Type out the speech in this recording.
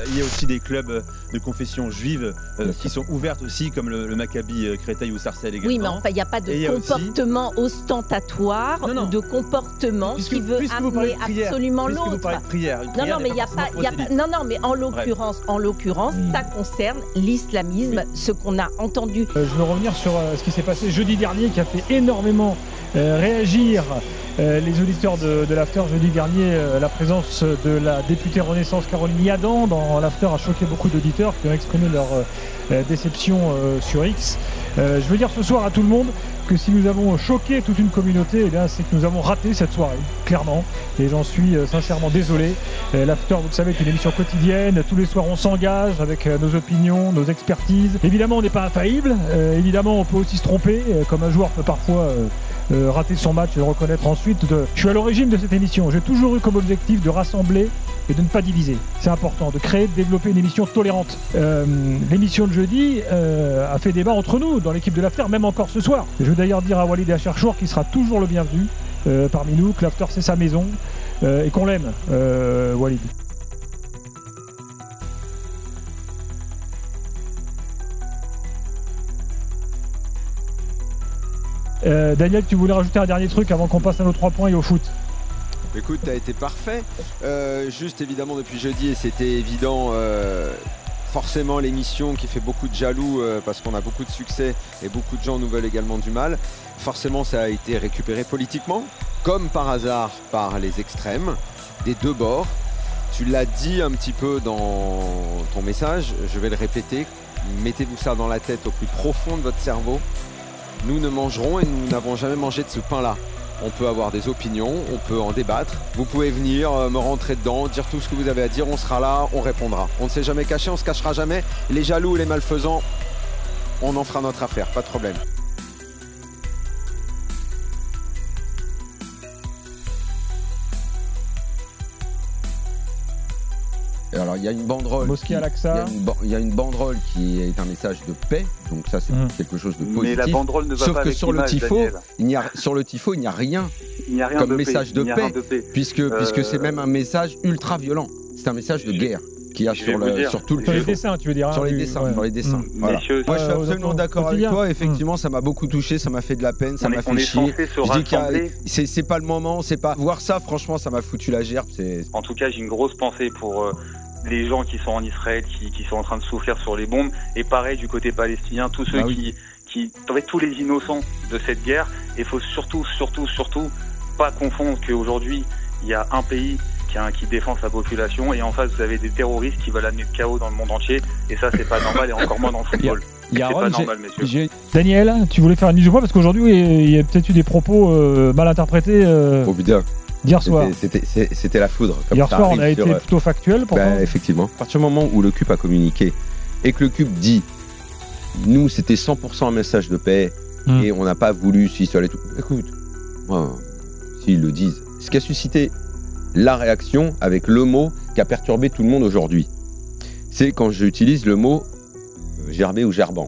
il y a aussi des clubs de confession juive qui sont ouvertes aussi, comme le Maccabi Créteil ou Sarcelles également. Oui, mais enfin, il n'y a pas de comportement ostentatoire ou de comportement qui veut amener absolument l'autre. Vous parlez de prière. Non, non, mais il n'y a pas. Non, non, mais en l'occurrence, ça concerne l'islamisme, ce qu'on a entendu. Je veux revenir sur ce qui s'est passé jeudi dernier, qui a fait énormément réagir les auditeurs de l'After jeudi dernier. La présence de la députée Renaissance Caroline Yadan dans l'After a choqué beaucoup d'auditeurs qui ont exprimé leur déception sur X. Je veux dire ce soir à tout le monde que si nous avons choqué toute une communauté, eh bien, c'est que nous avons raté cette soirée, clairement. Et j'en suis sincèrement désolé. L'After, vous le savez, est une émission quotidienne. Tous les soirs, on s'engage avec nos opinions, nos expertises. Évidemment, on n'est pas infaillible. Évidemment, on peut aussi se tromper, comme un joueur peut parfois rater son match et le reconnaître ensuite. Je suis à l'origine de cette émission. J'ai toujours eu comme objectif de rassembler et de ne pas diviser. C'est important, de créer, de développer une émission tolérante. L'émission de jeudi a fait débat entre nous, dans l'équipe de l'After, même encore ce soir. Je veux d'ailleurs dire à Walid et à Cherchour qu'il sera toujours le bienvenu parmi nous, que l'After c'est sa maison et qu'on l'aime, Walid. Daniel, tu voulais rajouter un dernier truc avant qu'on passe à nos 3 points et au foot? Écoute, tu as été parfait. Juste évidemment depuis jeudi, et c'était évident, forcément l'émission qui fait beaucoup de jaloux parce qu'on a beaucoup de succès et beaucoup de gens nous veulent également du mal. Forcément, ça a été récupéré politiquement, comme par hasard par les extrêmes des deux bords. Tu l'as dit un petit peu dans ton message, je vais le répéter. Mettez-vous ça dans la tête au plus profond de votre cerveau. Nous ne mangerons et nous n'avons jamais mangé de ce pain-là. On peut avoir des opinions, on peut en débattre. Vous pouvez venir me rentrer dedans, dire tout ce que vous avez à dire, on sera là, on répondra. On ne s'est jamais caché, on ne se cachera jamais. Les jaloux, les malfaisants, on en fera notre affaire, pas de problème. Alors il y a une banderole. Mosquée Al-Aqsa. Il y a une banderole qui est un message de paix, donc ça c'est quelque chose de positif. Mais la banderole ne va Sauf pas que avec sur le tifo, sur le tifo, il n'y a rien comme message de paix, puisque c'est même un message ultra violent. C'est un message de guerre qu'il y a sur tout le sur les dessins, tu veux dire. Sur les dessins, sur les dessins. Voilà. Moi je suis absolument d'accord avec toi. Effectivement, ça m'a beaucoup touché, ça m'a fait de la peine, ça m'a fait chier. Je dis que c'est pas le moment, c'est pas voir ça. Franchement, ça m'a foutu la gerbe. En tout cas, j'ai une grosse pensée pour les gens qui sont en Israël, qui sont en train de souffrir sur les bombes, et pareil du côté palestinien, tous ceux en fait, tous les innocents de cette guerre. Et il faut surtout pas confondre qu'aujourd'hui il y a un pays qui défend sa population et en face vous avez des terroristes qui veulent amener le chaos dans le monde entier, et ça c'est pas normal, et encore moins dans le football. C'est pas normal, messieurs. Daniel, tu voulais faire une mise au point parce qu'aujourd'hui il y a peut-être eu des propos mal interprétés. Oh putain. Hier soir. C'était la foudre. Comme hier soir, on a été plutôt factuel. Effectivement. À partir du moment où le CUP a communiqué et que le CUP dit nous, c'était 100% un message de paix et on n'a pas voulu s'y aller tout. Écoute, moi, s'ils le disent, ce qui a suscité la réaction avec le mot qui a perturbé tout le monde aujourd'hui, c'est quand j'utilise le mot gerber ou gerbant.